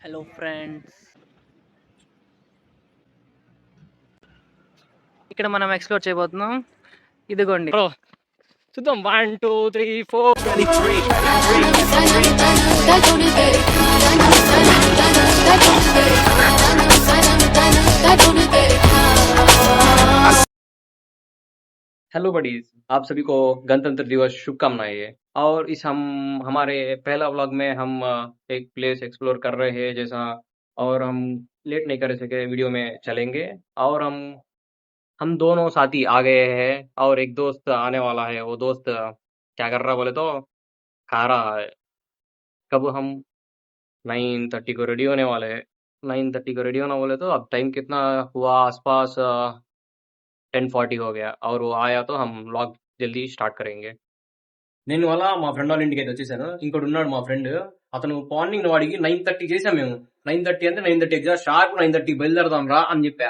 Hello friends, ఇక్కడ మనం explore చేయబోతున్నాం. ఇదిగోండి బ్రో, చూద్దాం. 1 2 3 4. हेलो बडीज, आप सभी को गणतंत्र दिवस शुभकामनाएं। और इस हमारे पहला व्लॉग में हम एक प्लेस एक्सप्लोर कर रहे हैं जैसा, और हम लेट नहीं कर सके, वीडियो में चलेंगे। और हम दोनों साथी आ गए हैं और एक दोस्त आने वाला है। वो दोस्त क्या कर रहा बोले तो खा रहा है। कब हम 9:30 को रेडी होने वाले हैं। 9:30 को रेडी होना बोले तो अब टाइम कितना हुआ, आसपास 10:40 हो गया। और वो आया तो हम व्लॉग జల్దీ స్టార్ట్ కరేంగే. నేను వాళ్ళ మా ఫ్రెండ్ వాళ్ళ ఇంటికి అయితే వచ్చేసాను. ఇంకోటి ఉన్నాడు మా ఫ్రెండ్, అతను మార్నింగ్ వాడికి 9:30 చేసాం మేము. 9:30 అంటే 9:30 ఎగ్జాక్ట్ షార్ప్ 9:30 బయలుదేరదాం రా అని చెప్పా.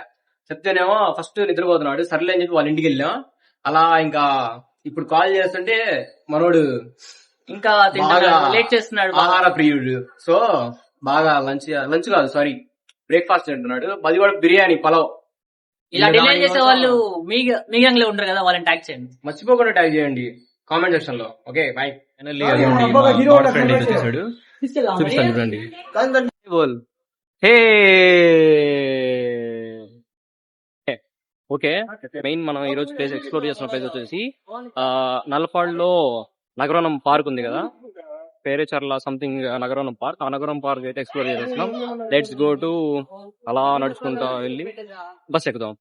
చెప్తేనేమో ఫస్ట్ నిద్రపోతున్నాడు. సర్లే అని చెప్పి వాళ్ళ ఇంటికి వెళ్ళాం. అలా ఇంకా ఇప్పుడు కాల్ చేస్తుంటే మనోడు ఇంకా లేట్ చేస్తున్నాడు, ఆహార ప్రియుడు. సో బాగా లంచ్ కాదు సారీ బ్రేక్ఫాస్ట్ తింటున్నాడు. అది కూడా బిర్యానీ పలావ్. ఇలా డిలే చేసే వాళ్ళు మీ గ్యాంగ్ లో ఉంటారు కదా, వాళ్ళని ట్యాగ్ చేయండి, మర్చిపోకుండా ట్యాగ్ చేయండి కామెంట్ సెక్షన్ లో. Okay bye. చూడండి ఓకే. మెయిన్ మనం ఈ రోజు ప్లేస్ ఎక్స్ప్లోర్ చేస్తున్న ప్లేస్ వచ్చేసి నల్లపాడులో నగరవనం పార్క్ ఉంది కదా, పేరేచర్ల సంథింగ్ నగరవనం పార్క్. ఆ నగరం పార్క్ అయితే ఎక్స్ప్లోర్ చేస్తున్నాం. Let's go to. అలా నడుచుకుంటా వెళ్ళి బస్ ఎక్కుదాం.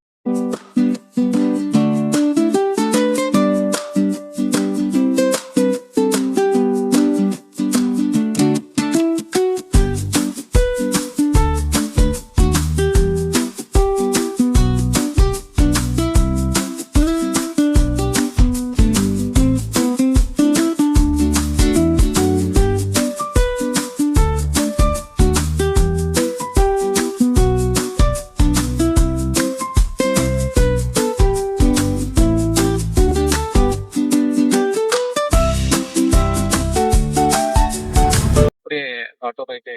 ఆటోలో అయితే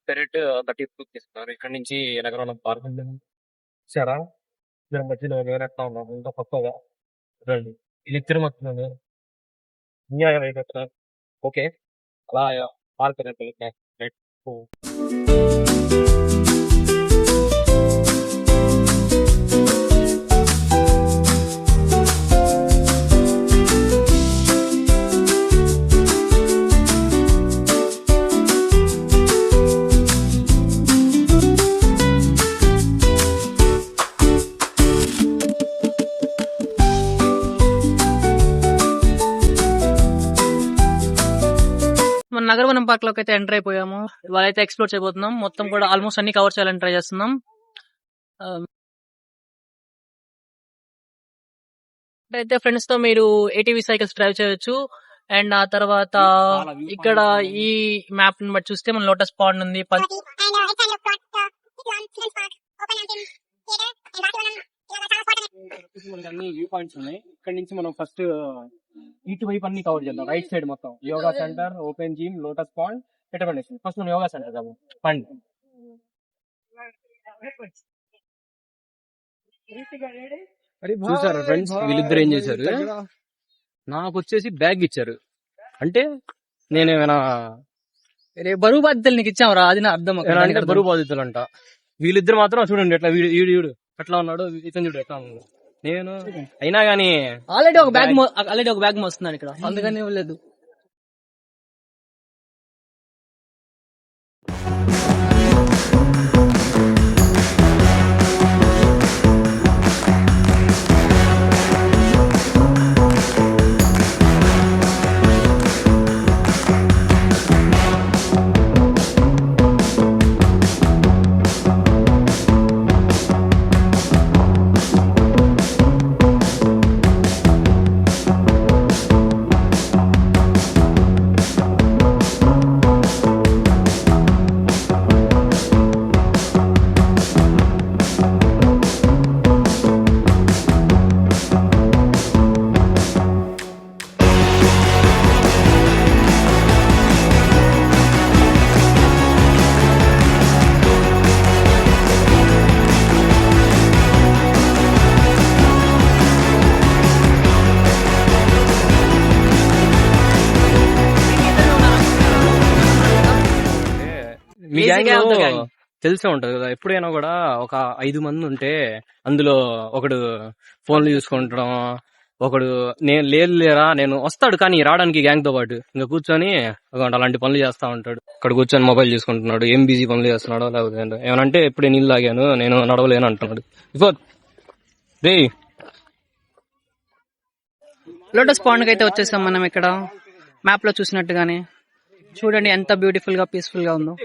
డైరెక్ట్ 30 రూపీస్ తీసుకున్నారు. ఇక్కడ నుంచి నగరం పార్క్ సరా దాని మధ్యలో నేనెట్లా ఉన్నాను ఇంకా పక్కగా రండి. ఇది తిరుమల ఓకే. అలా పార్క్ మన నగరవనం పార్క్ లోకి అయితే ఎంటర్ అయిపోయాము. వాళ్ళైతే ఎక్స్ప్లోర్ చేయబోతున్నాం. మొత్తం కూడా ఆల్మోస్ట్ అన్ని కవర్ చేయాలని ట్రై చేస్తున్నాం. అయితే ఫ్రెండ్స్ తో మీరు ATV సైకిల్స్ డ్రైవ్ చేయొచ్చు. అండ్ ఆ తర్వాత ఇక్కడ ఈ మ్యాప్ ని బట్టి చూస్తే మన లోటస్ పాండ్ ఉంది. అన్ని వ్యూ పాయింట్స్ ఉన్నాయి. ఇక్కడ నుంచి మనం ఫస్ట్ ఇటువైపు అన్ని కవర్ చేద్దాం. రైట్ సైడ్ మొత్తం yoga centre, open gym, lotus pond, ఎటర్నేషన్. ఫస్ట్ మనం యోగా సెంటర్ కదా పండి. చూసారు ఫ్రెండ్స్, వీళ్ళిద్దరు ఏం చేశారు, నాకు వచ్చేసి బ్యాగ్ ఇచ్చారు. అంటే నేనేమైనా బరువు బాధ్యతలు నీకు ఇచ్చామరా, అది నా అర్థం. అంటే బరువు బాధ్యతలు అంట. వీళ్ళిద్దరు మాత్రం చూడండి ఎట్లా, వీడు ఎట్లా ఉన్నాడు, ఇతను చూడు ఎట్లా ఉన్నాడు. నేను అయినా గానీ ఆల్రెడీ ఒక బ్యాగ్ మోస్తున్నాను ఇక్కడ, అందుకని లేదు. మీ గ్యాంగ్ లో తెలిసే ఉంటది కదా, ఎప్పుడైనా కూడా ఒక 5 మంది ఉంటే అందులో ఒకడు ఫోన్లు చూసుకుంటడం, ఒకడు నేను లేరా నేను వస్తాడు కానీ రావడానికి గ్యాంగ్ తో పాటు ఇంకా కూర్చొని అలాంటి పనులు చేస్తా ఉంటాడు. ఇక్కడ కూర్చొని మొబైల్ చూసుకుంటున్నాడు, ఏం బిజీ పనులు చేస్తున్నాడో లేకపోతే ఏమనంటే ఎప్పుడే నీళ్ళు తాగాను నేను నడవలేను అంటున్నాడు. రే లోటస్ పాండ్ అయితే వచ్చేసాం మనం. ఇక్కడ మ్యాప్ లో చూసినట్టుగానే చూడండి ఎంత బ్యూటిఫుల్ గా పీస్ఫుల్ గా ఉందో.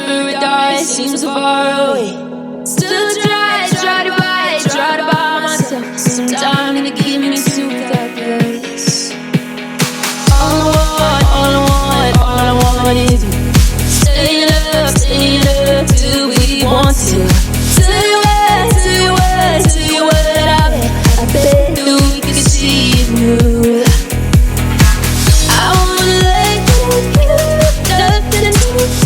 Paradise seems so far away. Still try to buy myself some time to give me to that place. All I want is you. Stay in love till we want to. Till you what I bet that we could see it through. I wanna let you nothing to do.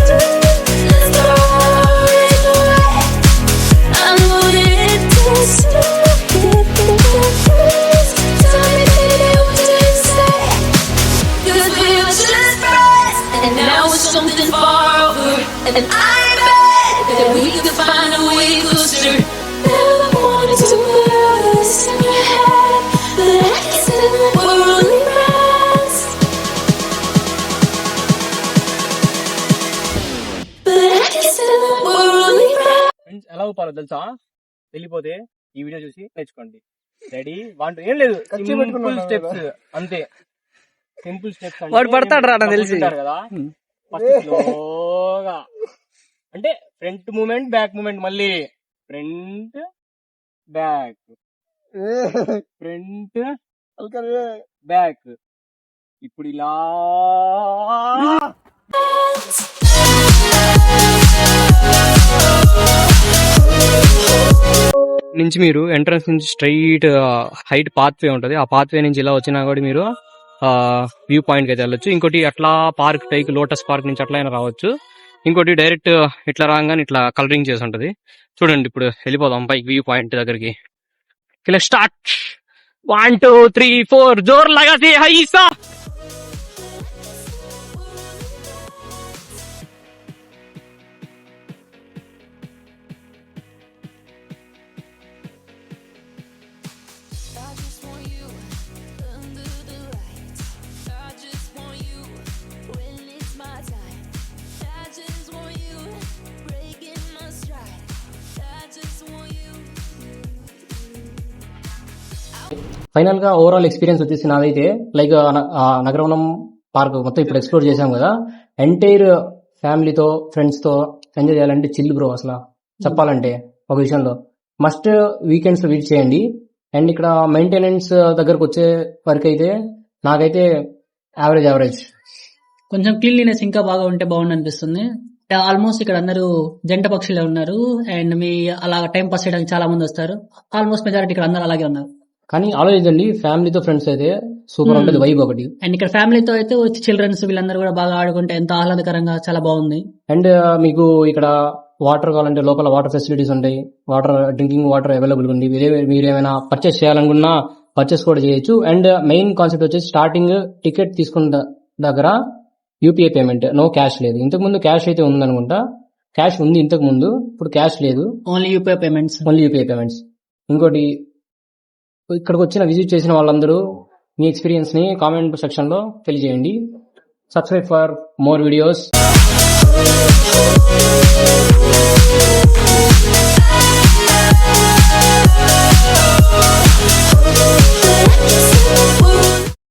Something far over, and I bet that we could find a way closer. Never wanted to put us in your head, but I guess we're only friends. But I guess we're only friends. ఎలా ఊపాలో తెలుసా? వెళ్ళిపోతే ఈ video చూసి నేర్చుకోండి. Ready 1 2 ఏం లేదు, simple steps అంతే. Simple steps వాడు పడతాడు రా నాకు తెలిసి కదా. ఫస్ట్ స్లోగా అంటే ఫ్రంట్ మూమెంట్ బ్యాక్ మూమెంట్, మళ్ళీ ఫ్రంట్ బ్యాక్ ఫ్రంట్ బ్యాక్. ఇప్పుడు ఇలా నుంచి మీరు ఎంట్రన్స్ నుంచి స్ట్రైట్ హైట్ పాత్వే ఉంటది. ఆ పాత్వే నుంచి ఇలా వచ్చినా కూడా మీరు వ్యూ పాయింట్ కి అయితే వెళ్ళొచ్చు. ఇంకోటి అట్లా పార్క్ పైకి లోటస్ పార్క్ నుంచి అట్లా అయినా రావచ్చు. ఇంకోటి డైరెక్ట్ ఇట్లా రాగానే ఇట్లా కలరింగ్ చేసి ఉంటది. చూడండి ఇప్పుడు వెళ్ళిపోదాం పైకి వ్యూ పాయింట్ దగ్గరికి. ఇలా స్టార్ట్ 1 2 3 4 జోర్ లగాతే హైసా. ఫైనల్ గా ఓవరాల్ ఎక్స్పీరియన్స్ వచ్చేసి నాదైతే లైక్ నగరవనం పార్క్ మొత్తం ఇప్పుడు ఎక్స్ప్లోర్ చేసాం కదా. ఎంటైర్ ఫ్యామిలీతో ఫ్రెండ్స్ తో ఎంజాయ్ చేయాలంటే చిల్ బ్రో. అసలు చెప్పాలంటే ఒక విషయంలో మస్ట్ వీకెండ్స్ లో విజిట్ చేయండి. అండ్ ఇక్కడ మెయింటెనెన్స్ దగ్గరకు వచ్చే వరకు అయితే నాకైతే యావరేజ్. కొంచెం క్లీన్లీనెస్ ఇంకా బాగా ఉంటే బాగుంది అనిపిస్తుంది. ఆల్మోస్ట్ ఇక్కడ అందరూ జంట పక్షులే ఉన్నారు. అండ్ మీ అలా టైం పాస్ చేయడానికి చాలా మంది వస్తారు. ఆల్మోస్ట్ మెజారిటీ ఇక్కడ అందరూ అలాగే ఉన్నారు. కానీ ఆలోచించండి, ఫ్యామిలీతో ఫ్రెండ్స్ అయితే సూపర్ ఉంటుంది వైబ్ ఒకటి. అండ్ ఇక్కడ ఫ్యామిలీతో అయితే వచ్చి చిల్డ్రన్స్ వీళ్ళందరూ కూడా బాగా ఆడుకుంటే ఎంత ఆహ్లాదకరంగా చాలా బాగుంది. అండ్ మీకు ఇక్కడ వాటర్ కావాలంటే లోపల వాటర్ ఫెసిలిటీస్ ఉంటాయి. వాటర్ డ్రింకింగ్ వాటర్ అవైలబుల్ ఉంది. మీరు ఏమైనా పర్చేస్ చేయాలనుకున్నా పర్చేస్ కూడా చేయొచ్చు. అండ్ మెయిన్ కాన్సెప్ట్ వచ్చేసి స్టార్టింగ్ టికెట్ తీసుకున్న దగ్గర యూపీఐ పేమెంట్, నో క్యాష్ లేదు. ఇంతకు ముందు క్యాష్ అయితే ఉందనుకుంటా, క్యాష్ ఉంది ఇంతకు ముందు, ఇప్పుడు క్యాష్ లేదు, ఓన్లీ యూపీఐ పేమెంట్స్. ఇంకోటి ఇక్కడికి వచ్చిన విజిట్ చేసిన వాళ్ళందరూ మీ ఎక్స్పీరియన్స్ ని కామెంట్ సెక్షన్ లో తెలియజేయండి. Subscribe for more videos.